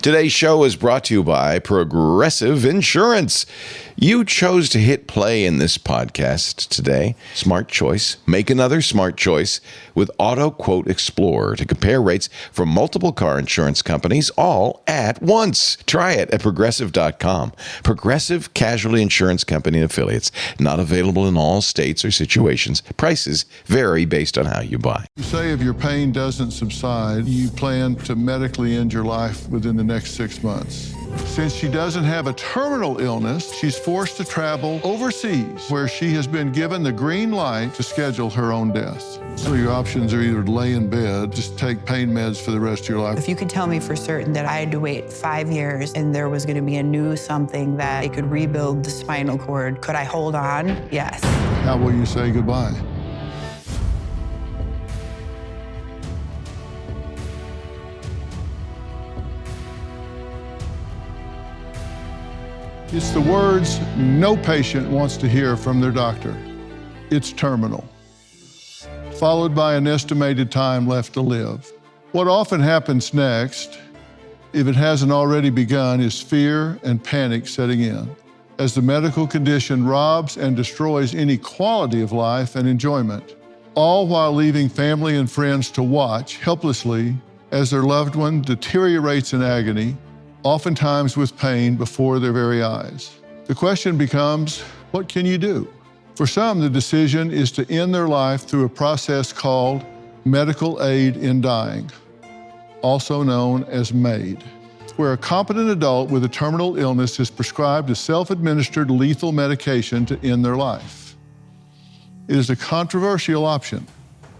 Today's show is brought to you by Progressive Insurance. You chose to hit play in this podcast today. Smart choice. Make another smart choice with Auto Quote Explorer to compare rates from multiple car insurance companies all at once. Try it at Progressive.com. Progressive Casualty Insurance Company and Affiliates. Not available in all states or situations. Prices vary based on how you buy. You say if your pain doesn't subside, you plan to medically end your life within the next 6 months. Since she doesn't have a terminal illness, she's forced to travel overseas where she has been given the green light to schedule her own death. So your options are either lay in bed, just take pain meds for the rest of your life. If you could tell me for certain that I had to wait 5 years and there was going to be a new something that it could rebuild the spinal cord, could I hold on? Yes. How will you say goodbye? It's the words no patient wants to hear from their doctor. It's terminal, followed by an estimated time left to live. What often happens next, if it hasn't already begun, is fear and panic setting in, as the medical condition robs and destroys any quality of life and enjoyment, all while leaving family and friends to watch helplessly as their loved one deteriorates in agony, oftentimes with pain before their very eyes. The question becomes, what can you do? For some, the decision is to end their life through a process called medical aid in dying, also known as MAID, where a competent adult with a terminal illness is prescribed a self-administered lethal medication to end their life. It is a controversial option,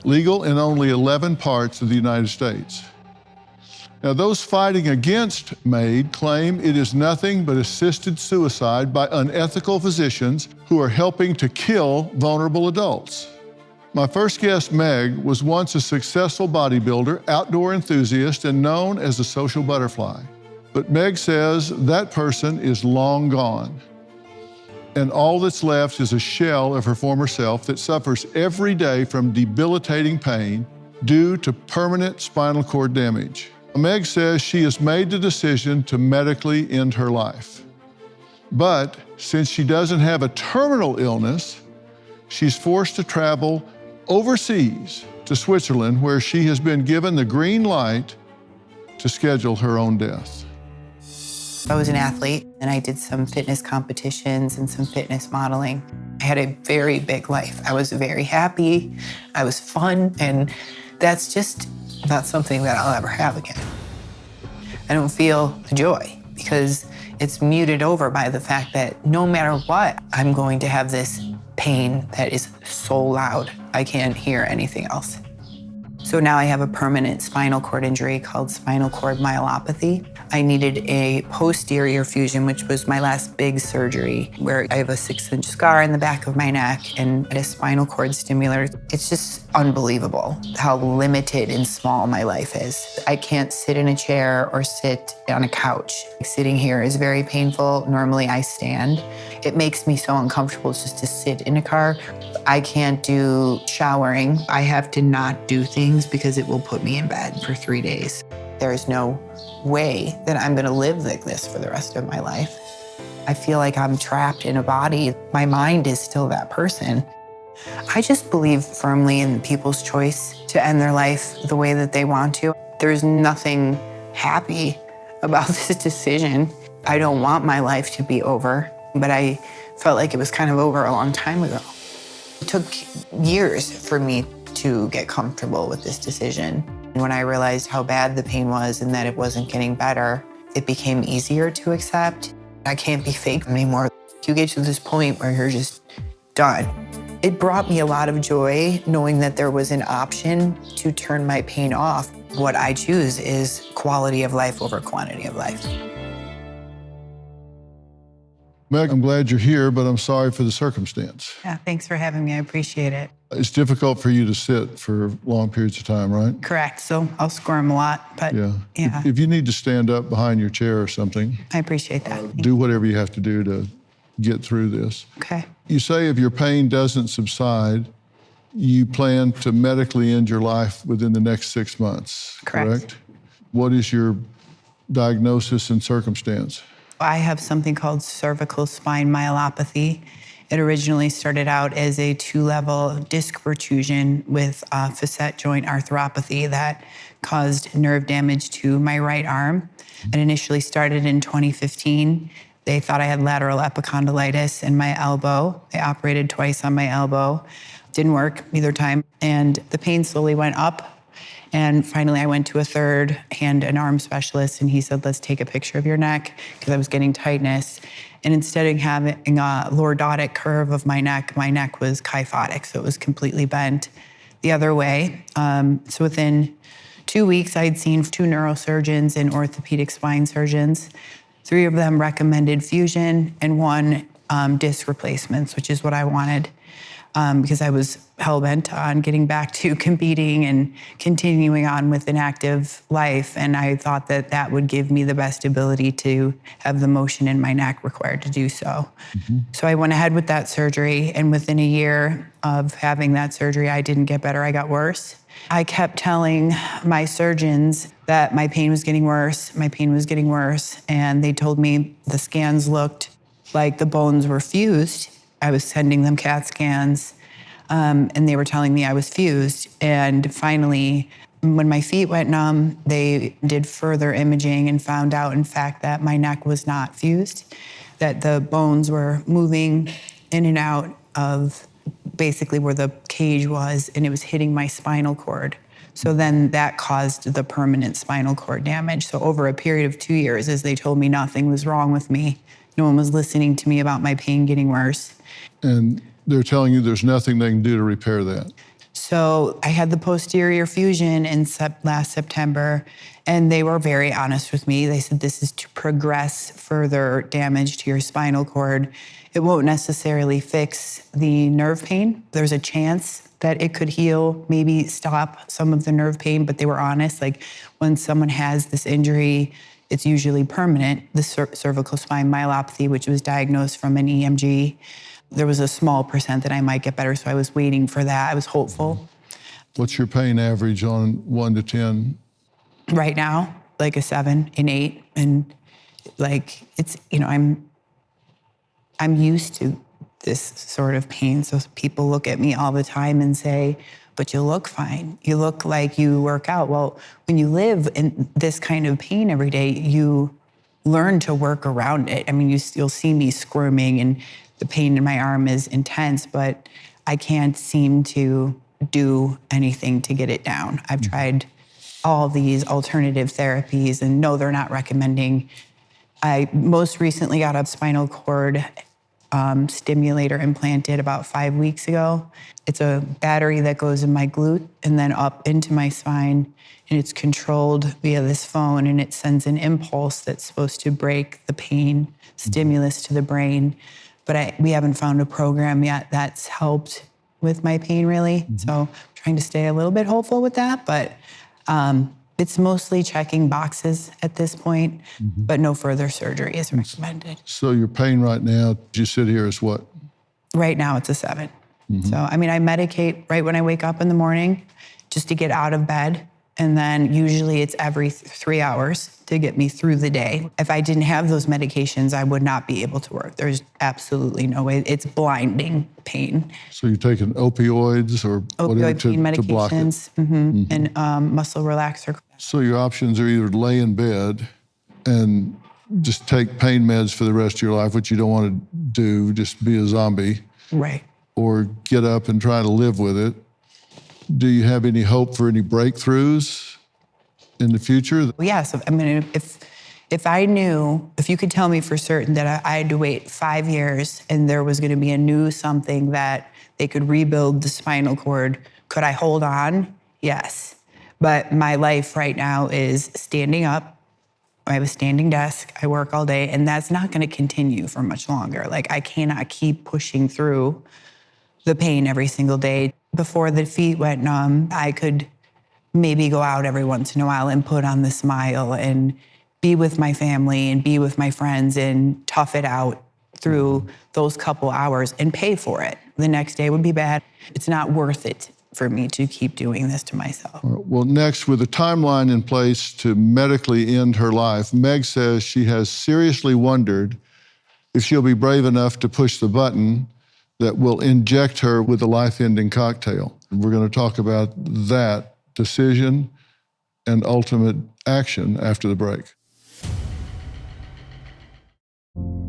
legal in only 11 parts of the United States. Now, those fighting against MAID claim it is nothing but assisted suicide by unethical physicians who are helping to kill vulnerable adults. My first guest, Meg, was once a successful bodybuilder, outdoor enthusiast, and known as a social butterfly. But Meg says that person is long gone. And all that's left is a shell of her former self that suffers every day from debilitating pain due to permanent spinal cord damage. Meg says she has made the decision to medically end her life. But since she doesn't have a terminal illness, she's forced to travel overseas to Switzerland, where she has been given the green light to schedule her own death. I was an athlete and I did some fitness competitions and some fitness modeling. I had a very big life. I was very happy, I was fun, and that's just not something that I'll ever have again. I don't feel the joy because it's muted over by the fact that no matter what, I'm going to have this pain that is so loud, I can't hear anything else. So now I have a permanent spinal cord injury called spinal cord myelopathy. I needed a posterior fusion, which was my last big surgery, where I have a 6-inch scar in the back of my neck and a spinal cord stimulator. It's just unbelievable how limited and small my life is. I can't sit in a chair or sit on a couch. Sitting here is very painful. Normally I stand. It makes me so uncomfortable just to sit in a car. I can't do showering. I have to not do things because it will put me in bed for 3 days. There is no way that I'm gonna live like this for the rest of my life. I feel like I'm trapped in a body. My mind is still that person. I just believe firmly in people's choice to end their life the way that they want to. There's nothing happy about this decision. I don't want my life to be over, but I felt like it was kind of over a long time ago. It took years for me to get comfortable with this decision. And when I realized how bad the pain was and that it wasn't getting better, it became easier to accept. I can't be fake anymore. You get to this point where you're just done. It brought me a lot of joy knowing that there was an option to turn my pain off. What I choose is quality of life over quantity of life. Meg, I'm glad you're here, but I'm sorry for the circumstance. Yeah, thanks for having me. I appreciate it. It's difficult for you to sit for long periods of time, right? Correct. So I'll squirm a lot, but Yeah. If you need to stand up behind your chair or something, I appreciate that. do whatever you have to do to get through this. Okay. You say if your pain doesn't subside, you plan to medically end your life within the next 6 months, Correct. What is your diagnosis and circumstance? I have something called cervical spine myelopathy. It originally started out as a 2-level disc protrusion with facet joint arthropathy that caused nerve damage to my right arm. It initially started in 2015. They thought I had lateral epicondylitis in my elbow. They operated twice on my elbow. Didn't work either time. And the pain slowly went up. And finally, I went to a third hand and arm specialist, and he said, let's take a picture of your neck, because I was getting tightness. And instead of having a lordotic curve of my neck was kyphotic, so it was completely bent the other way. So within 2 weeks, I'd seen 2 neurosurgeons and orthopedic spine surgeons. 3 of them recommended fusion, and 1 disc replacements, which is what I wanted. Because I was hell-bent on getting back to competing and continuing on with an active life. And I thought that that would give me the best ability to have the motion in my neck required to do so. So I went ahead with that surgery, and within a year of having that surgery, I didn't get better, I got worse. I kept telling my surgeons that my pain was getting worse, and they told me the scans looked like the bones were fused. I was sending them CAT scans, and they were telling me I was fused. And finally, when my feet went numb, they did further imaging and found out, in fact, that my neck was not fused, that the bones were moving in and out of basically where the cage was, and it was hitting my spinal cord. So then that caused the permanent spinal cord damage. So over a period of 2 years, as they told me nothing was wrong with me, no one was listening to me about my pain getting worse. And they're telling you there's nothing they can do to repair that. So I had the posterior fusion in last September, and they were very honest with me. They said, this is to progress further damage to your spinal cord. It won't necessarily fix the nerve pain. There's a chance that it could heal, maybe stop some of the nerve pain, but they were honest. Like, when someone has this injury, it's usually permanent. The cervical spine myelopathy, which was diagnosed from an EMG, there was a small percent that I might get better, so I was waiting for that. I was hopeful. What's your pain average on 1 to 10? Right now, like a 7, an 8, and like it's, I'm used to this sort of pain. So people look at me all the time and say, but you look fine. You look like you work out. Well, when you live in this kind of pain every day, you learn to work around it. I mean, you'll see me squirming, and the pain in my arm is intense, but I can't seem to do anything to get it down. I've tried all these alternative therapies, and no, they're not recommending. I most recently got a spinal cord stimulator implanted about 5 weeks ago. It's a battery that goes in my glute and then up into my spine, and it's controlled via this phone, and it sends an impulse that's supposed to break the pain stimulus to the brain. But we haven't found a program yet that's helped with my pain, really. So I'm trying to stay a little bit hopeful with that, but it's mostly checking boxes at this point, but no further surgery is recommended. So your pain right now, as you sit here, is what? Right now, it's a 7. So, I mean, I medicate right when I wake up in the morning just to get out of bed. And then usually it's every 3 hours to get me through the day. If I didn't have those medications, I would not be able to work. There's absolutely no way. It's blinding pain. So you're taking opioids or whatever Opioid pain to block it? medications, and muscle relaxer. So your options are either lay in bed and just take pain meds for the rest of your life, which you don't want to do, just be a zombie. Right. Or get up and try to live with it. Do you have any hope for any breakthroughs in the future? Yes. I mean, if I knew, if you could tell me for certain that I had to wait 5 years and there was going to be a new something that they could rebuild the spinal cord, could I hold on? Yes. But my life right now is standing up. I have a standing desk. I work all day, and that's not going to continue for much longer. Like, I cannot keep pushing through the pain every single day. Before the feet went numb, I could maybe go out every once in a while and put on the smile and be with my family and be with my friends and tough it out through those couple hours and pay for it. The next day would be bad. It's not worth it for me to keep doing this to myself. Well, next, with a timeline in place to medically end her life, Meg says she has seriously wondered if she'll be brave enough to push the button that will inject her with a life-ending cocktail. We're going to talk about that decision and ultimate action after the break.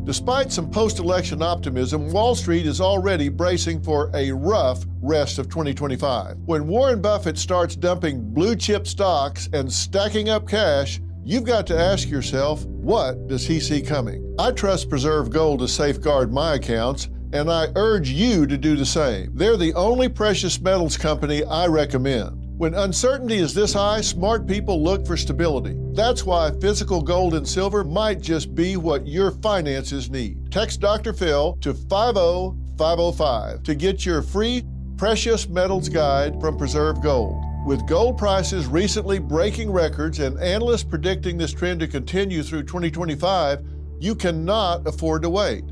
Despite some post-election optimism, Wall Street is already bracing for a rough rest of 2025. When Warren Buffett starts dumping blue-chip stocks and stacking up cash, you've got to ask yourself, what does he see coming? I trust Preserve Gold to safeguard my accounts, and I urge you to do the same. They're the only precious metals company I recommend. When uncertainty is this high, smart people look for stability. That's why physical gold and silver might just be what your finances need. Text Dr. Phil to 50505 to get your free precious metals guide from Preserve Gold. With gold prices recently breaking records and analysts predicting this trend to continue through 2025, you cannot afford to wait.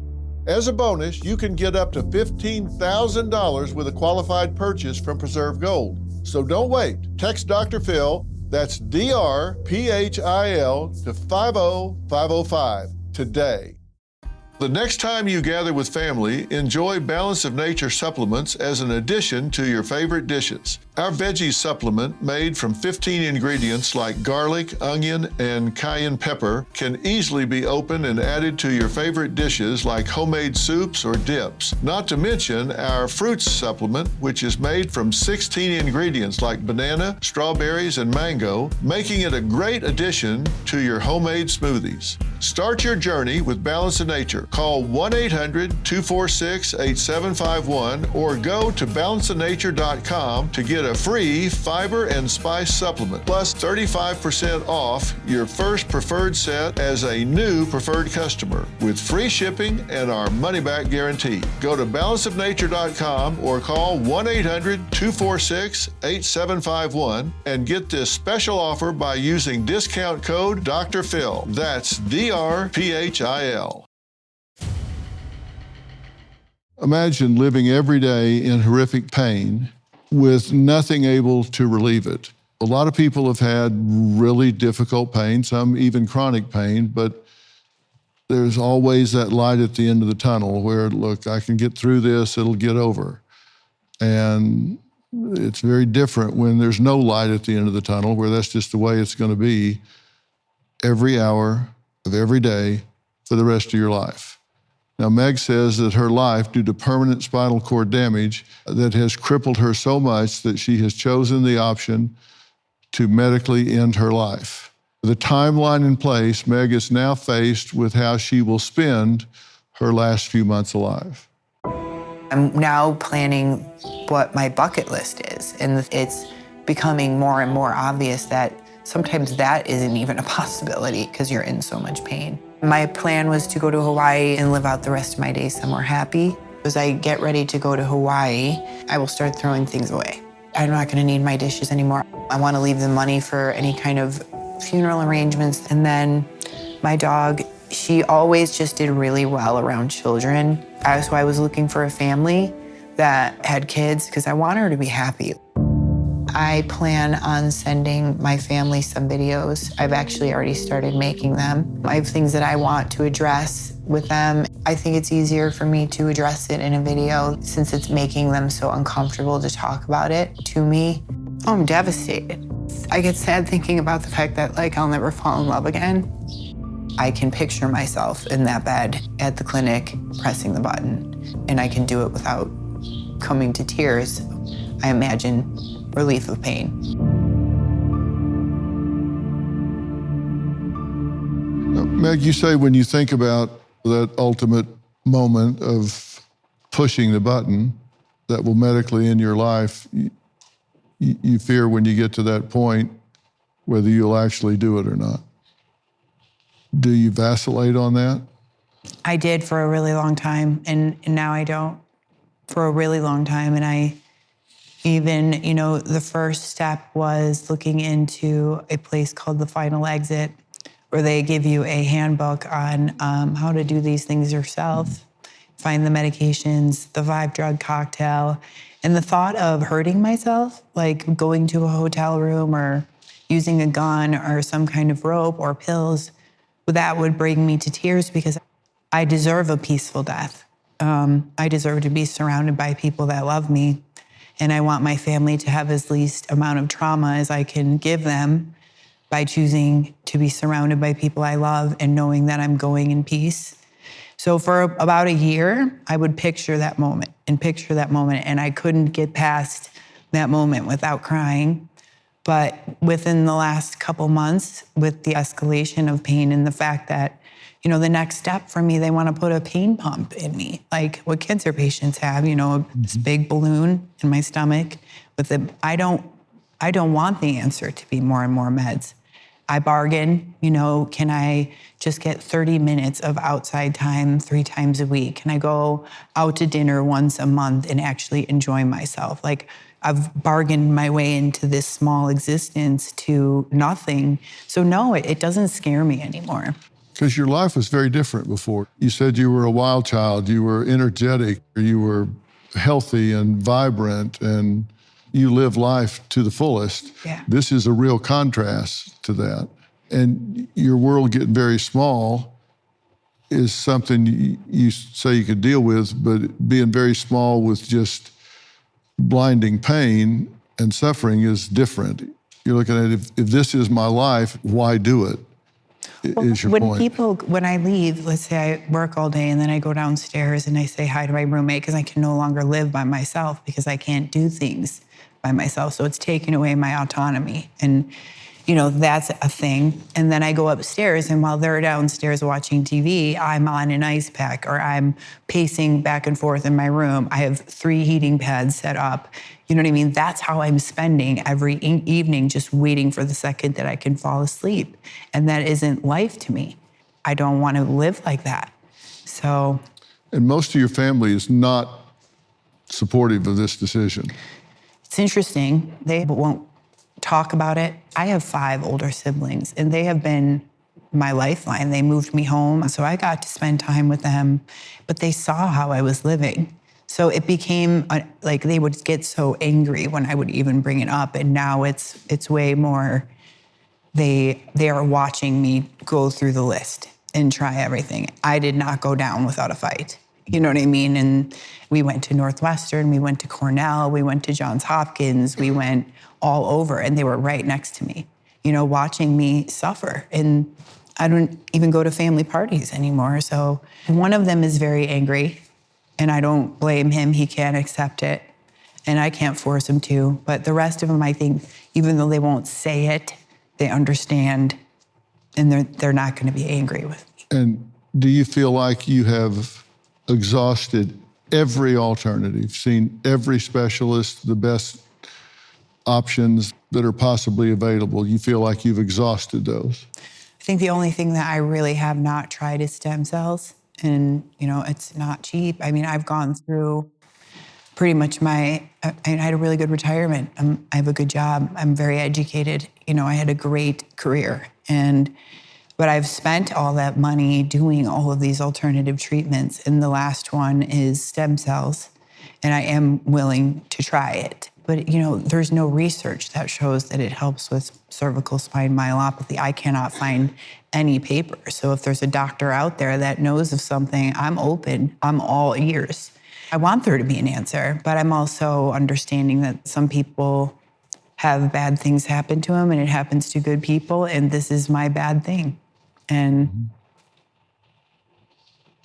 As a bonus, you can get up to $15,000 with a qualified purchase from Preserve Gold. So don't wait. Text Dr. Phil, that's DRPHIL, to 50505 today. The next time you gather with family, enjoy Balance of Nature supplements as an addition to your favorite dishes. Our veggie supplement, made from 15 ingredients like garlic, onion, and cayenne pepper, can easily be opened and added to your favorite dishes like homemade soups or dips. Not to mention our fruits supplement, which is made from 16 ingredients like banana, strawberries, and mango, making it a great addition to your homemade smoothies. Start your journey with Balance of Nature. Call 1-800-246-8751 or go to balanceofnature.com to get a free fiber and spice supplement, plus 35% off your first preferred set as a new preferred customer, with free shipping and our money-back guarantee. Go to balanceofnature.com or call 1-800-246-8751 and get this special offer by using discount code Dr. Phil. That's DRPHIL. Imagine living every day in horrific pain with nothing able to relieve it. A lot of people have had really difficult pain, some even chronic pain, but there's always that light at the end of the tunnel where, look, I can get through this, it'll get over. And it's very different when there's no light at the end of the tunnel, where that's just the way it's going to be every hour of every day for the rest of your life. Now, Meg says that her life, due to permanent spinal cord damage that has crippled her so much that she has chosen the option to medically end her life. With a timeline in place, Meg is now faced with how she will spend her last few months alive. I'm now planning what my bucket list is, and it's becoming more and more obvious that sometimes that isn't even a possibility because you're in so much pain. My plan was to go to Hawaii and live out the rest of my days somewhere happy. As I get ready to go to Hawaii, I will start throwing things away. I'm not going to need my dishes anymore. I want to leave the money for any kind of funeral arrangements. And then my dog, she always just did really well around children. So I was looking for a family that had kids because I want her to be happy. I plan on sending my family some videos. I've actually already started making them. I have things that I want to address with them. I think it's easier for me to address it in a video since it's making them so uncomfortable to talk about it to me. Oh, I'm devastated. I get sad thinking about the fact that, like, I'll never fall in love again. I can picture myself in that bed at the clinic pressing the button, and I can do it without coming to tears. I imagine relief of pain. Now, Meg, you say when you think about that ultimate moment of pushing the button that will medically end your life, you fear when you get to that point whether you'll actually do it or not. Do you vacillate on that? I did for a really long time, and now I don't for a really long time. And I even, the first step was looking into a place called The Final Exit, where they give you a handbook on how to do these things yourself, find the medications, the 5-drug cocktail, And the thought of hurting myself, like going to a hotel room or using a gun or some kind of rope or pills, that would bring me to tears because I deserve a peaceful death. I deserve to be surrounded by people that love me. And I want my family to have as least amount of trauma as I can give them by choosing to be surrounded by people I love and knowing that I'm going in peace. So for about a year, I would picture that moment, and I couldn't get past that moment without crying. But within the last couple months, with the escalation of pain and the fact that, the next step for me, they want to put a pain pump in me, like what cancer patients have, this big balloon in my stomach I don't want the answer to be more and more meds. I bargain, can I just get 30 minutes of outside time 3 times a week? Can I go out to dinner once a month and actually enjoy myself? Like, I've bargained my way into this small existence to nothing. So no, it doesn't scare me anymore. Because your life was very different before. You said you were a wild child, you were energetic, you were healthy and vibrant, and you live life to the fullest. Yeah. This is a real contrast to that. And your world getting very small is something you say you could deal with, but being very small with just blinding pain and suffering is different. You're looking at, if this is my life, why do it? Is your point. When I leave, let's say I work all day and then I go downstairs and I say hi to my roommate because I can no longer live by myself because I can't do things by myself. So it's taking away my autonomy. And, that's a thing. And then I go upstairs, and while they're downstairs watching TV, I'm on an ice pack or I'm pacing back and forth in my room. I have 3 heating pads set up. You know what I mean? That's how I'm spending every evening, just waiting for the second that I can fall asleep. And that isn't life to me. I don't want to live like that. So. And most of your family is not supportive of this decision. It's interesting. They won't talk about it. I have 5 older siblings, and they have been my lifeline. They moved me home, so I got to spend time with them, but they saw how I was living. So it became like they would get so angry when I would even bring it up, and now it's way more, they are watching me go through the list and try everything. I did not go down without a fight. You know what I mean? And we went to Northwestern, we went to Cornell, we went to Johns Hopkins, we went all over, and they were right next to me, watching me suffer. And I don't even go to family parties anymore. So one of them is very angry, and I don't blame him. He can't accept it, and I can't force him to. But the rest of them, I think, even though they won't say it, they understand, and they're not going to be angry with me. And do you feel like you have exhausted every alternative, seen every specialist, the best options that are possibly available? You feel like you've exhausted those? I think the only thing that I really have not tried is stem cells. And, it's not cheap. I mean, I've gone through pretty much I had a really good retirement. I have a good job. I'm very educated. I had a great career. But I've spent all that money doing all of these alternative treatments, and the last one is stem cells, and I am willing to try it. But, there's no research that shows that it helps with cervical spine myelopathy. I cannot find any paper. So if there's a doctor out there that knows of something, I'm open. I'm all ears. I want there to be an answer, but I'm also understanding that some people have bad things happen to them, and it happens to good people, and this is my bad thing. And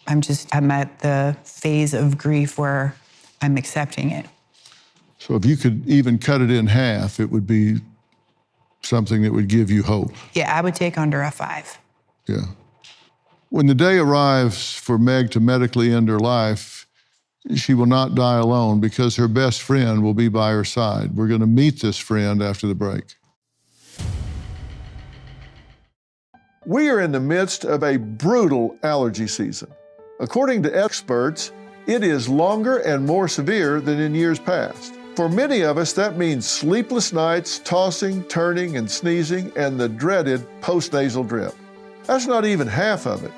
I'm at the phase of grief where I'm accepting it. So if you could even cut it in half, it would be something that would give you hope. Yeah, I would take under a 5. Yeah. When the day arrives for Meg to medically end her life, she will not die alone because her best friend will be by her side. We're going to meet this friend after the break. We are in the midst of a brutal allergy season. According to experts, it is longer and more severe than in years past. For many of us, that means sleepless nights, tossing, turning, and sneezing, and the dreaded postnasal drip. That's not even half of it.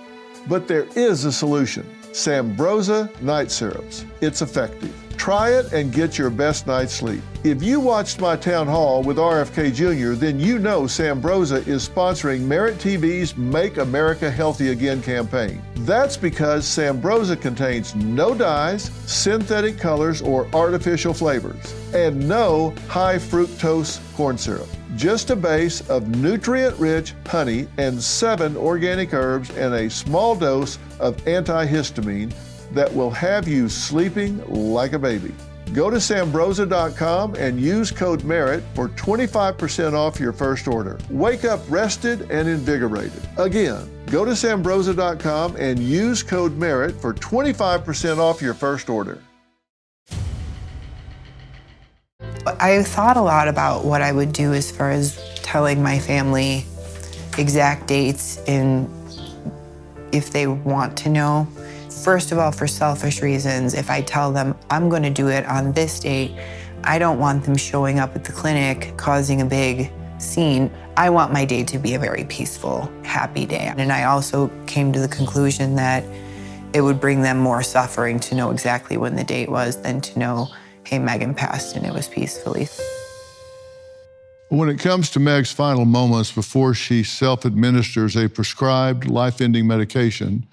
But there is a solution: Sambrosa night syrups. It's effective. Try it and get your best night's sleep. If you watched my town hall with RFK Jr., then you know Sambrosa is sponsoring Merit TV's Make America Healthy Again campaign. That's because Sambrosa contains no dyes, synthetic colors, or artificial flavors, and no high fructose corn syrup. Just a base of nutrient-rich honey and 7 organic herbs and a small dose of antihistamine that will have you sleeping like a baby. Go to Sambrosa.com and use code MERIT for 25% off your first order. Wake up rested and invigorated. Again, go to Sambrosa.com and use code MERIT for 25% off your first order. I thought a lot about what I would do as far as telling my family exact dates and if they want to know. First of all, for selfish reasons, if I tell them I'm going to do it on this date, I don't want them showing up at the clinic causing a big scene. I want my day to be a very peaceful, happy day. And I also came to the conclusion that it would bring them more suffering to know exactly when the date was than to know, hey, Megan passed and it was peacefully. When it comes to Meg's final moments before she self-administers a prescribed life-ending medication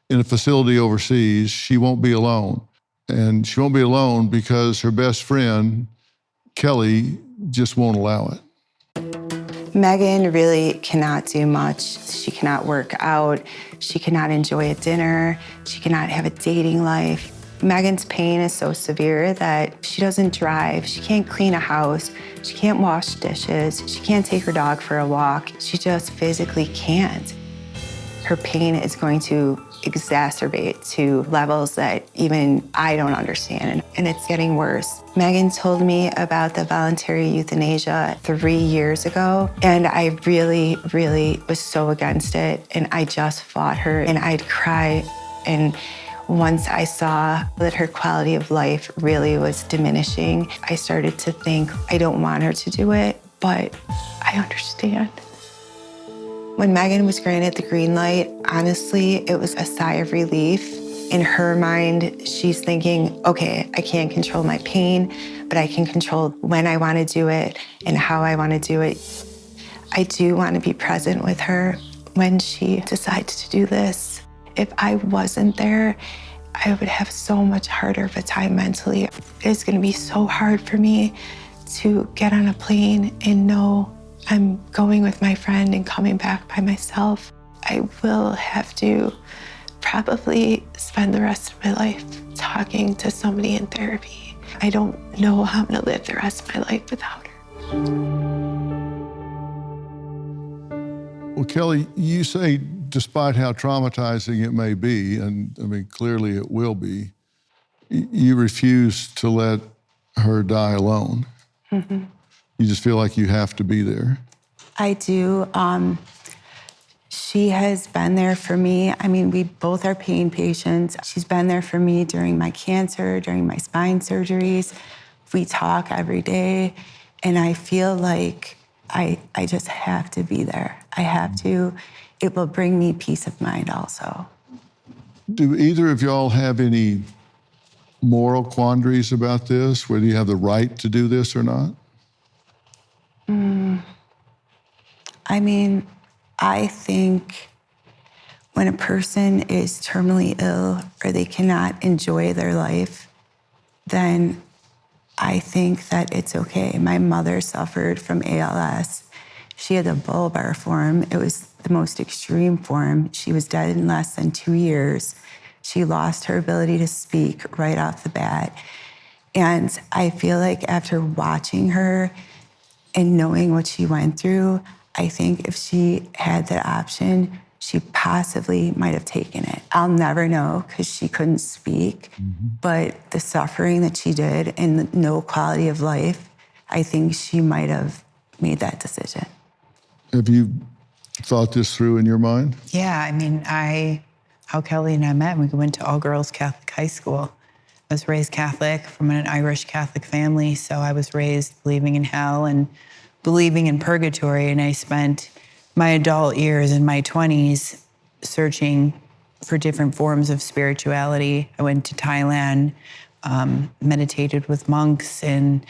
in a facility overseas, she won't be alone. And she won't be alone because her best friend, Kelly, just won't allow it. Megan really cannot do much. She cannot work out. She cannot enjoy a dinner. She cannot have a dating life. Megan's pain is so severe that she doesn't drive. She can't clean a house. She can't wash dishes. She can't take her dog for a walk. She just physically can't. Her pain is going to exacerbate to levels that even I don't understand, and it's getting worse. Megan told me about the voluntary euthanasia 3 years ago, and I really, really was so against it, and I just fought her, and I'd cry, and once I saw that her quality of life really was diminishing, I started to think, I don't want her to do it, but I understand. When Megan was granted the green light, honestly, it was a sigh of relief. In her mind, she's thinking, okay, I can't control my pain, but I can control when I want to do it and how I want to do it. I do want to be present with her when she decides to do this. If I wasn't there, I would have so much harder of a time mentally. It's going to be so hard for me to get on a plane and know I'm going with my friend and coming back by myself. I will have to probably spend the rest of my life talking to somebody in therapy. I don't know how I'm gonna live the rest of my life without her. Well, Kelly, you say despite how traumatizing it may be, and I mean, clearly it will be, you refuse to let her die alone. Mm-hmm. You just feel like you have to be there. I do. She has been there for me. I mean, we both are pain patients. She's been there for me during my cancer, during my spine surgeries. We talk every day, and I feel like I just have to be there. I have to. It will bring me peace of mind also. Do either of y'all have any moral quandaries about this, whether you have the right to do this or not? I mean, I think when a person is terminally ill or they cannot enjoy their life, then I think that it's okay. My mother suffered from ALS. She had a bulbar form. It was the most extreme form. She was dead in less than 2 years. She lost her ability to speak right off the bat. And I feel like after watching her and knowing what she went through, I think if she had that option, she possibly might have taken it. I'll never know because she couldn't speak, but the suffering that she did and the no quality of life, I think she might have made that decision. Have you thought this through in your mind? Yeah, I mean, how Kelly and I met, we went to all-girls Catholic high school. I was raised Catholic from an Irish Catholic family, so I was raised believing in hell and believing in purgatory, and I spent my adult years in my 20s searching for different forms of spirituality. I went to Thailand meditated with monks and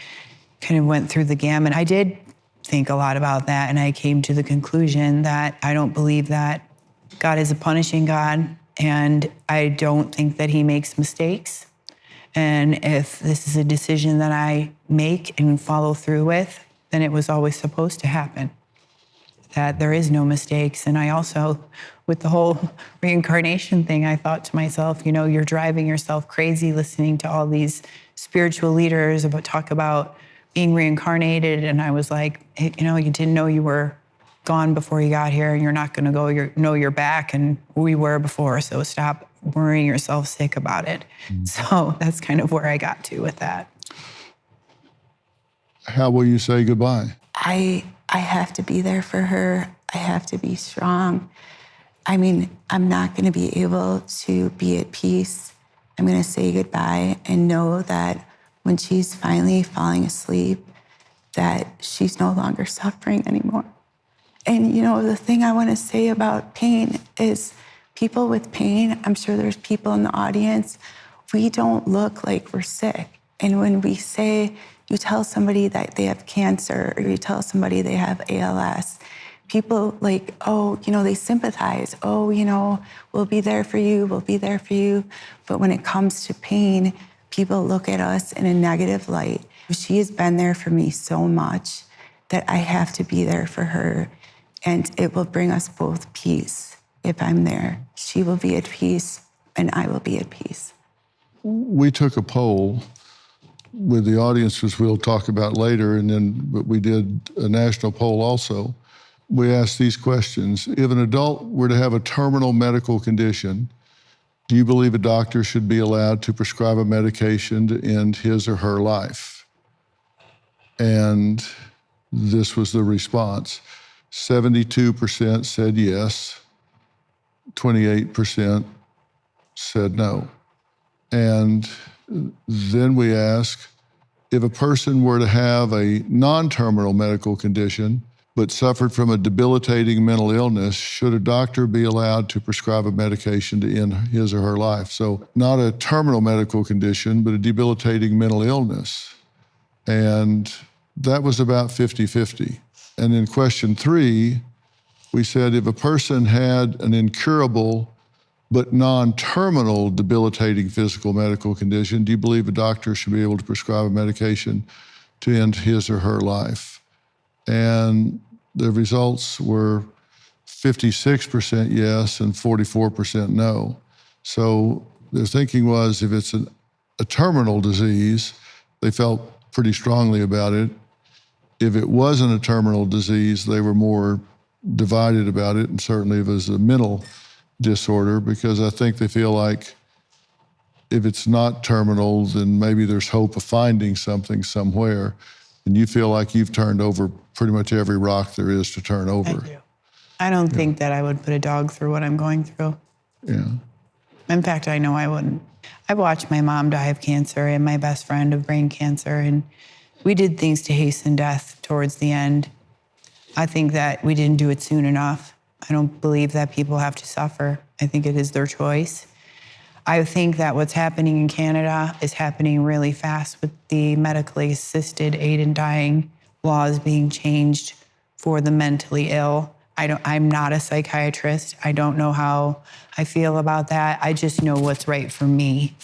kind of went through the gamut. I did think a lot about that, and I came to the conclusion that I don't believe that God is a punishing God, and I don't think that he makes mistakes. And if this is a decision that I make and follow through with, then it was always supposed to happen. That there is no mistakes. And I also, with the whole reincarnation thing, I thought to myself, you're driving yourself crazy listening to all these spiritual leaders talk about being reincarnated. And I was like, you didn't know you were gone before you got here, and you're not going to go. You're back, and we were before. So stop worrying yourself sick about it. So that's kind of where I got to with that. How will you say goodbye? I have to be there for her. I have to be strong. I mean, I'm not going to be able to be at peace. I'm going to say goodbye and know that when she's finally falling asleep, that she's no longer suffering anymore. And, the thing I want to say about pain is people with pain, I'm sure there's people in the audience, we don't look like we're sick. And when we say, you tell somebody that they have cancer, or you tell somebody they have ALS, people they sympathize. We'll be there for you, we'll be there for you. But when it comes to pain, people look at us in a negative light. She has been there for me so much that I have to be there for her. And it will bring us both peace if I'm there. She will be at peace, and I will be at peace. We took a poll with the audience, which we'll talk about later, but we did a national poll also. We asked these questions. If an adult were to have a terminal medical condition, do you believe a doctor should be allowed to prescribe a medication to end his or her life? And this was the response. 72% said yes, 28% said no. And then we ask, if a person were to have a non-terminal medical condition but suffered from a debilitating mental illness, should a doctor be allowed to prescribe a medication to end his or her life? So not a terminal medical condition, but a debilitating mental illness. And that was about 50-50. And in question 3, we said if a person had an incurable but non-terminal debilitating physical medical condition, do you believe a doctor should be able to prescribe a medication to end his or her life? And the results were 56% yes and 44% no. So their thinking was if it's a terminal disease, they felt pretty strongly about it. If it wasn't a terminal disease, they were more divided about it, and certainly if it was a mental disorder, because I think they feel like if it's not terminal, then maybe there's hope of finding something somewhere. And you feel like you've turned over pretty much every rock there is to turn over. I do. I don't think that I would put a dog through what I'm going through. Yeah. In fact, I know I wouldn't. I've watched my mom die of cancer and my best friend of brain cancer, and we did things to hasten death towards the end. I think that we didn't do it soon enough. I don't believe that people have to suffer. I think it is their choice. I think that what's happening in Canada is happening really fast with the medically assisted aid in dying laws being changed for the mentally ill. I'm not a psychiatrist. I don't know how I feel about that. I just know what's right for me.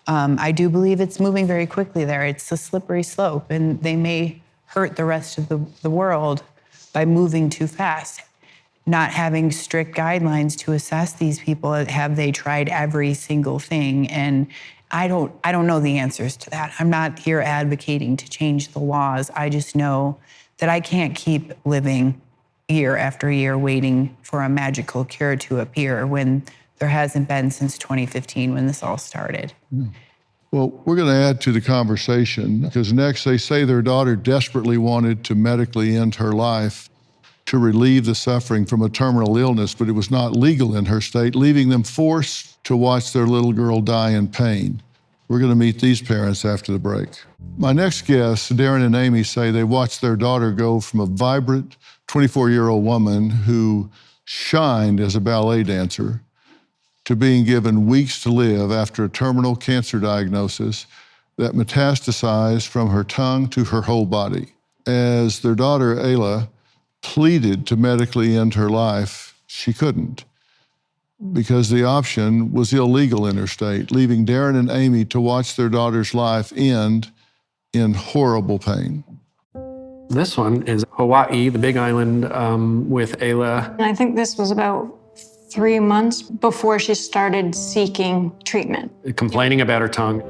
I do believe it's moving very quickly there. It's a slippery slope, and they may hurt the rest of the world by moving too fast. Not having strict guidelines to assess these people. Have they tried every single thing? And I don't know the answers to that. I'm not here advocating to change the laws. I just know that I can't keep living year after year waiting for a magical cure to appear when there hasn't been since 2015 when this all started. Well, we're going to add to the conversation because next they say their daughter desperately wanted to medically end her life to relieve the suffering from a terminal illness, but it was not legal in her state, leaving them forced to watch their little girl die in pain. We're going to meet these parents after the break. My next guests, Daren and Amy, say they watched their daughter go from a vibrant 24-year-old woman who shined as a ballet dancer to being given weeks to live after a terminal cancer diagnosis that metastasized from her tongue to her whole body. As their daughter, Ayla, pleaded to medically end her life, she couldn't, because the option was illegal in her state, leaving Daren and Amy to watch their daughter's life end in horrible pain. This one is Hawaii, the big island with Ayla. I think this was about 3 months before she started seeking treatment. Complaining about her tongue.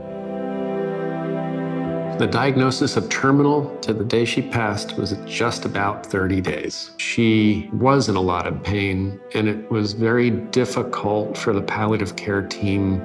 The diagnosis of terminal to the day she passed was just about 30 days. She was in a lot of pain, and it was very difficult for the palliative care team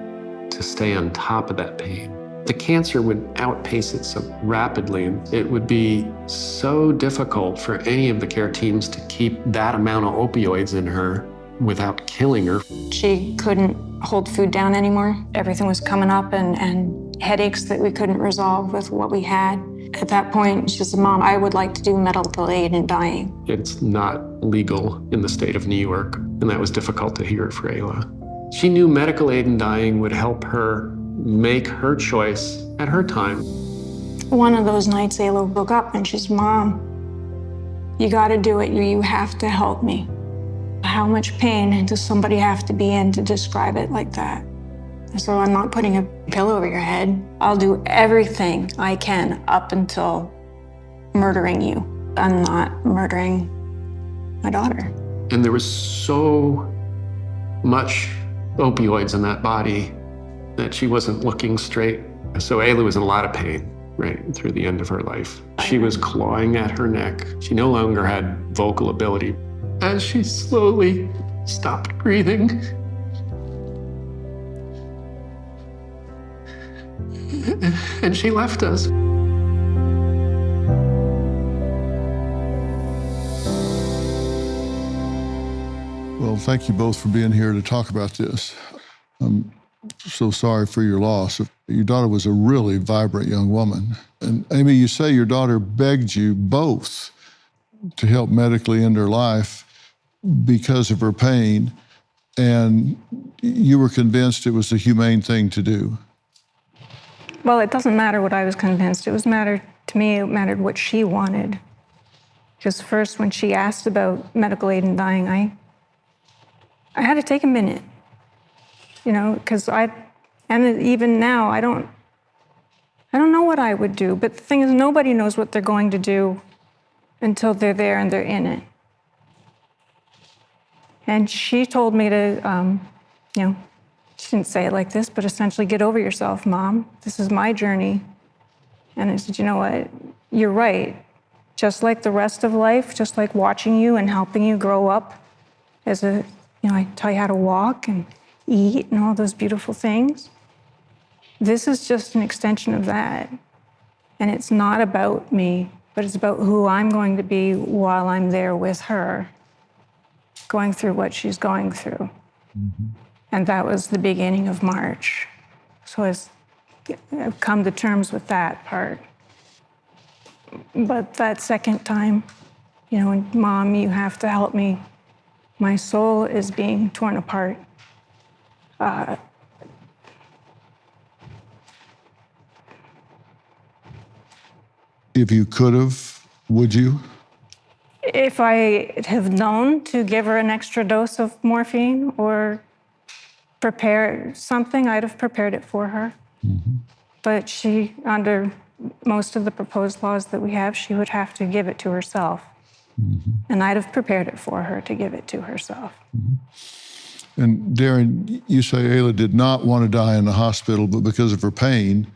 to stay on top of that pain. The cancer would outpace it so rapidly, and it would be so difficult for any of the care teams to keep that amount of opioids in her without killing her. She couldn't hold food down anymore. Everything was coming up and headaches that we couldn't resolve with what we had. At that point, she said, "Mom, I would like to do medical aid in dying." It's not legal in the state of New York, and that was difficult to hear for Ayla. She knew medical aid in dying would help her make her choice at her time. One of those nights, Ayla woke up and she's, "Mom, you gotta do it. You have to help me." How much pain does somebody have to be in to describe it like that? So I'm not putting a pillow over your head. I'll do everything I can up until murdering you. I'm not murdering my daughter. And there was so much opioids in that body that she wasn't looking straight. So Ayla was in a lot of pain right through the end of her life. She was clawing at her neck. She no longer had vocal ability. As she slowly stopped breathing, and she left us. Well, thank you both for being here to talk about this. I'm so sorry for your loss. Your daughter was a really vibrant young woman. And Amy, you say your daughter begged you both to help medically end her life because of her pain, and you were convinced it was the humane thing to do. Well, it doesn't matter what I was convinced. To me, it mattered what she wanted. Because first, when she asked about medical aid in dying, I had to take a minute, because and even now, I don't know what I would do. But the thing is, nobody knows what they're going to do until they're there and they're in it. And she told me to, she didn't say it like this, but essentially, get over yourself, Mom. This is my journey. And I said, you know what? You're right. Just like the rest of life, just like watching you and helping you grow up as I tell you how to walk and eat and all those beautiful things. This is just an extension of that. And it's not about me, but it's about who I'm going to be while I'm there with her, going through what she's going through. Mm-hmm. And that was the beginning of March. So I've come to terms with that part. But that second time, and Mom, you have to help me. My soul is being torn apart. If you could have, would you? If I have known to give her an extra dose of morphine or prepare something, I'd have prepared it for her. Mm-hmm. But she, under most of the proposed laws that we have, she would have to give it to herself. Mm-hmm. And I'd have prepared it for her to give it to herself. Mm-hmm. And Daren, you say Ayla did not want to die in the hospital, but because of her pain,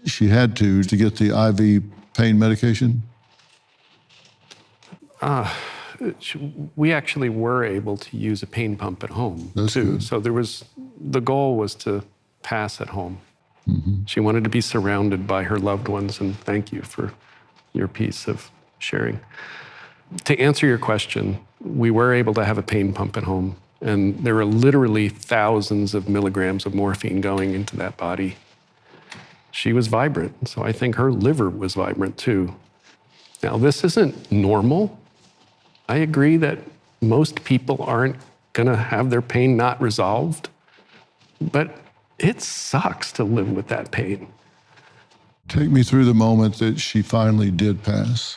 she had to get the IV pain medication? We actually were able to use a pain pump at home, That's too. Good. So the goal was to pass at home. Mm-hmm. She wanted to be surrounded by her loved ones, and thank you for your piece of sharing. To answer your question, we were able to have a pain pump at home, and there were literally thousands of milligrams of morphine going into that body. She was vibrant, so I think her liver was vibrant too. Now, this isn't normal. I agree that most people aren't gonna have their pain not resolved, but it sucks to live with that pain. Take me through the moment that she finally did pass.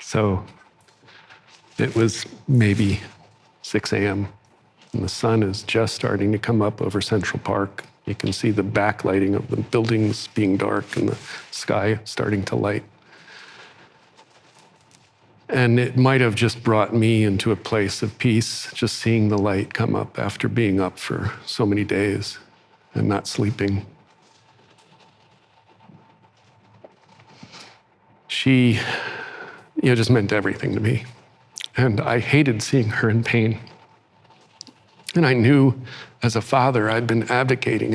So it was maybe 6 a.m. and the sun is just starting to come up over Central Park. You can see the backlighting of the buildings being dark and the sky starting to light. And it might have just brought me into a place of peace, just seeing the light come up after being up for so many days and not sleeping. She, just meant everything to me. And I hated seeing her in pain. And I knew as a father, I'd been advocating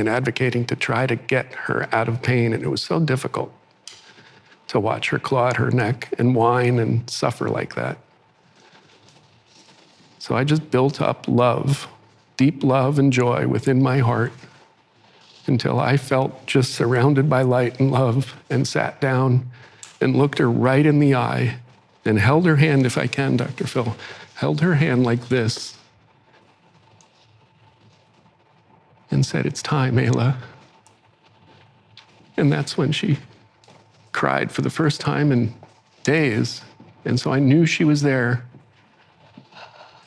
to try to get her out of pain. And it was so difficult to watch her claw at her neck and whine and suffer like that. So I just built up love, deep love and joy within my heart until I felt just surrounded by light and love, and sat down and looked her right in the eye and held her hand, if I can, Dr. Phil, held her hand like this and said, "It's time, Ayla." And that's when she cried for the first time in days. And so I knew she was there.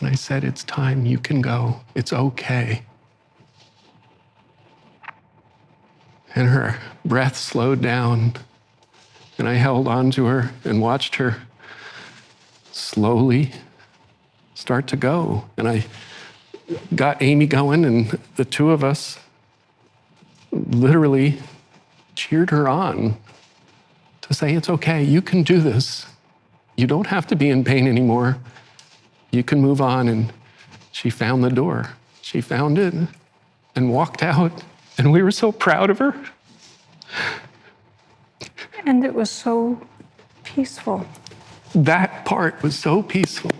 And I said, "It's time, you can go. It's okay." And her breath slowed down. And I held on to her and watched her slowly start to go. And I got Amy going, and the two of us literally cheered her on to say, "It's okay, you can do this. You don't have to be in pain anymore. You can move on." And she found the door. She found it and walked out, and we were so proud of her. And it was so peaceful. That part was so peaceful.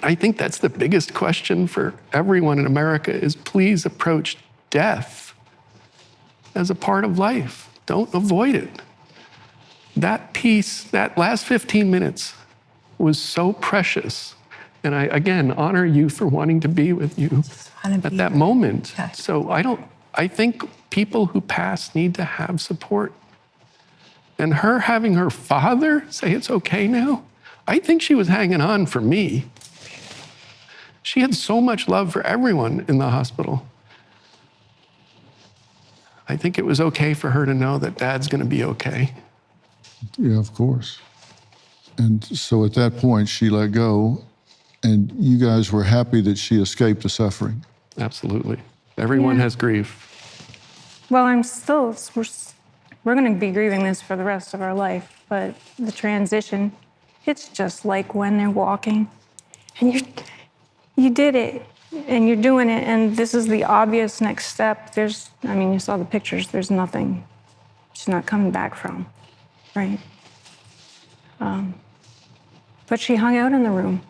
I think that's the biggest question for everyone in America is please approach death as a part of life. Don't avoid it. That peace, that last 15 minutes was so precious. And I, again, honor you for wanting to be with you at that moment. Yeah. So I think people who pass need to have support. And her having her father say it's okay now, I think she was hanging on for me. She had so much love for everyone in the hospital. I think it was okay for her to know that Dad's gonna be okay. Yeah, of course. And so at that point, she let go, and you guys were happy that she escaped the suffering. Absolutely. Everyone has grief. Well, we're going to be grieving this for the rest of our life, but the transition, it's just like when they're walking and you did it and you're doing it, and this is the obvious next step. You saw the pictures, there's nothing she's not coming back from, right? But she hung out in the room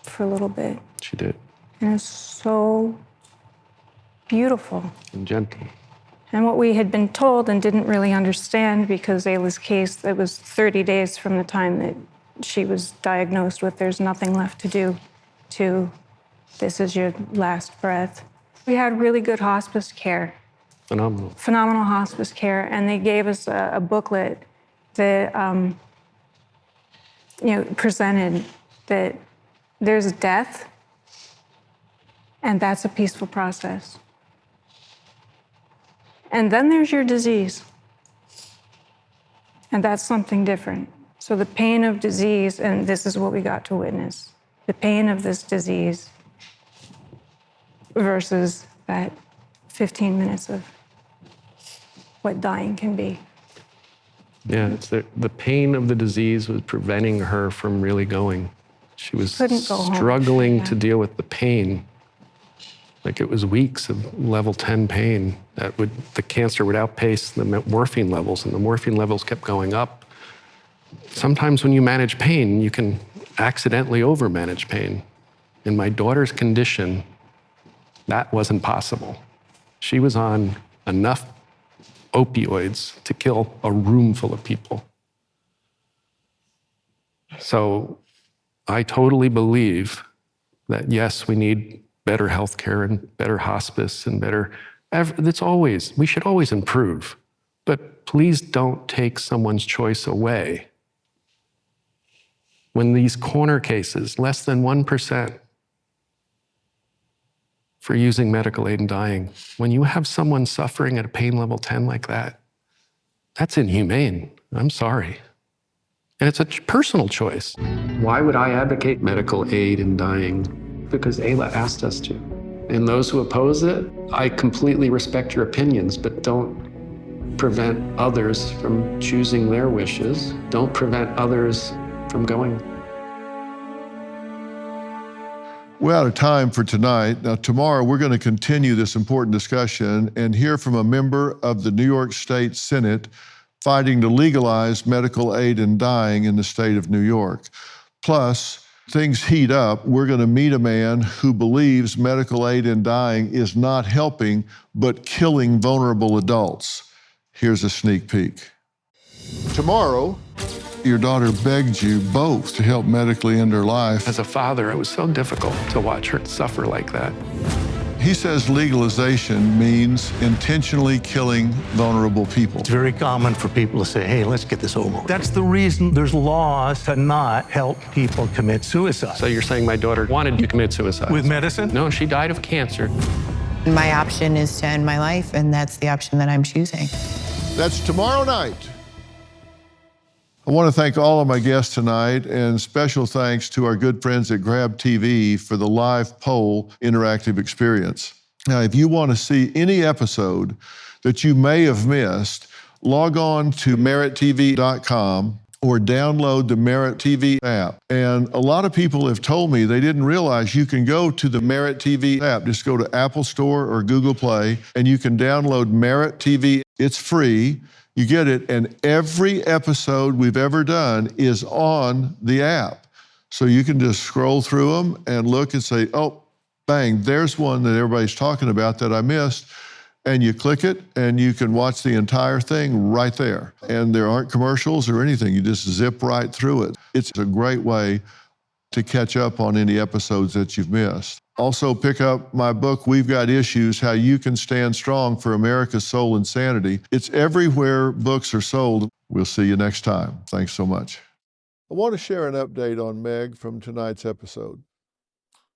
for a little bit. She did. And it's so beautiful. And gentle. And what we had been told and didn't really understand, because Ayla's case, it was 30 days from the time that she was diagnosed with there's nothing left to do to this is your last breath. We had really good hospice care. Phenomenal. Phenomenal hospice care. And they gave us a booklet that presented that there's death, and that's a peaceful process. And then there's your disease. And that's something different. So the pain of disease, and this is what we got to witness, the pain of this disease versus that 15 minutes of what dying can be. Yeah, it's the pain of the disease was preventing her from really going. She was Couldn't go home. struggling Yeah. to deal with the pain. Like it was weeks of level 10 pain. The cancer would outpace the morphine levels, and the morphine levels kept going up. Sometimes when you manage pain, you can accidentally overmanage pain. In my daughter's condition, that wasn't possible. She was on enough opioids to kill a room full of people. So I totally believe that yes, we need better healthcare and better hospice and better We should always improve, but please don't take someone's choice away. When these corner cases, less than 1% for using medical aid in dying, when you have someone suffering at a pain level 10 like that, that's inhumane. I'm sorry. And it's a personal choice. Why would I advocate medical aid in dying? Because Ayla asked us to. And those who oppose it, I completely respect your opinions, but don't prevent others from choosing their wishes. Don't prevent others from going. We're out of time for tonight. Now, tomorrow we're going to continue this important discussion and hear from a member of the New York State Senate fighting to legalize medical aid in dying in the state of New York. Plus, things heat up. We're going to meet a man who believes medical aid in dying is not helping, but killing vulnerable adults. Here's a sneak peek. Tomorrow, your daughter begged you both to help medically end her life. As a father, it was so difficult to watch her suffer like that. He says legalization means intentionally killing vulnerable people. It's very common for people to say, hey, let's get this over with. That's the reason there's laws to not help people commit suicide. So you're saying my daughter wanted to commit suicide? With medicine? No, she died of cancer. My option is to end my life, and that's the option that I'm choosing. That's tomorrow night. I want to thank all of my guests tonight, and special thanks to our good friends at Grab TV for the live poll interactive experience. Now, if you want to see any episode that you may have missed, log on to merittv.com or download the Merit TV app. And a lot of people have told me they didn't realize you can go to the Merit TV app. Just go to Apple Store or Google Play, and you can download Merit TV. It's free. You get it, and every episode we've ever done is on the app. So you can just scroll through them and look and say, oh, bang, there's one that everybody's talking about that I missed. And you click it, and you can watch the entire thing right there. And there aren't commercials or anything. You just zip right through it. It's a great way to catch up on any episodes that you've missed. Also, pick up my book, We've Got Issues, How You Can Stand Strong for America's Soul and Sanity. It's everywhere books are sold. We'll see you next time. Thanks so much. I want to share an update on Meg from tonight's episode.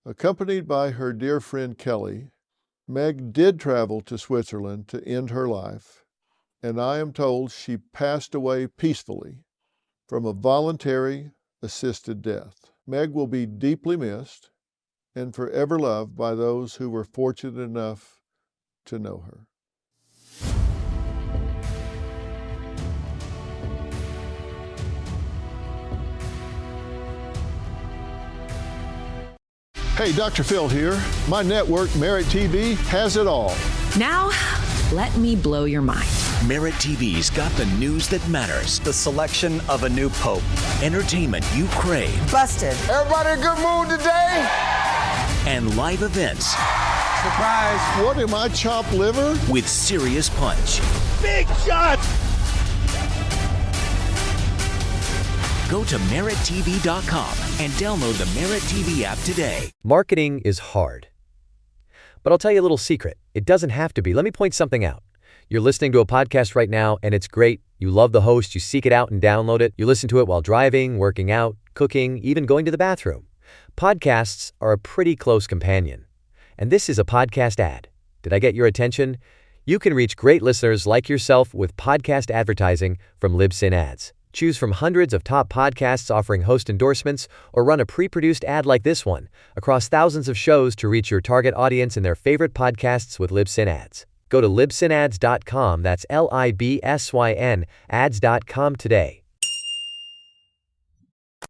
Accompanied by her dear friend Kelly, Meg did travel to Switzerland to end her life, and I am told she passed away peacefully from a voluntary assisted death. Meg will be deeply missed and forever loved by those who were fortunate enough to know her. Hey, Dr. Phil here. My network, Merit TV, has it all. Now, let me blow your mind. Merit TV's got the news that matters. The selection of a new pope. Entertainment you crave. Busted. Everybody in a good mood today? And live events. Surprise. What am I, chopped liver? With serious punch. Big shot! Go to merittv.com and download the Merit TV app today. Marketing is hard. But I'll tell you a little secret. It doesn't have to be. Let me point something out. You're listening to a podcast right now, and it's great. You love the host. You seek it out and download it. You listen to it while driving, working out, cooking, even going to the bathroom. Podcasts are a pretty close companion. And this is a podcast ad. Did I get your attention? You can reach great listeners like yourself with podcast advertising from Libsyn Ads. Choose from hundreds of top podcasts offering host endorsements, or run a pre-produced ad like this one across thousands of shows to reach your target audience and their favorite podcasts with Libsyn Ads. Go to libsynads.com, that's Libsyn, ads.com today.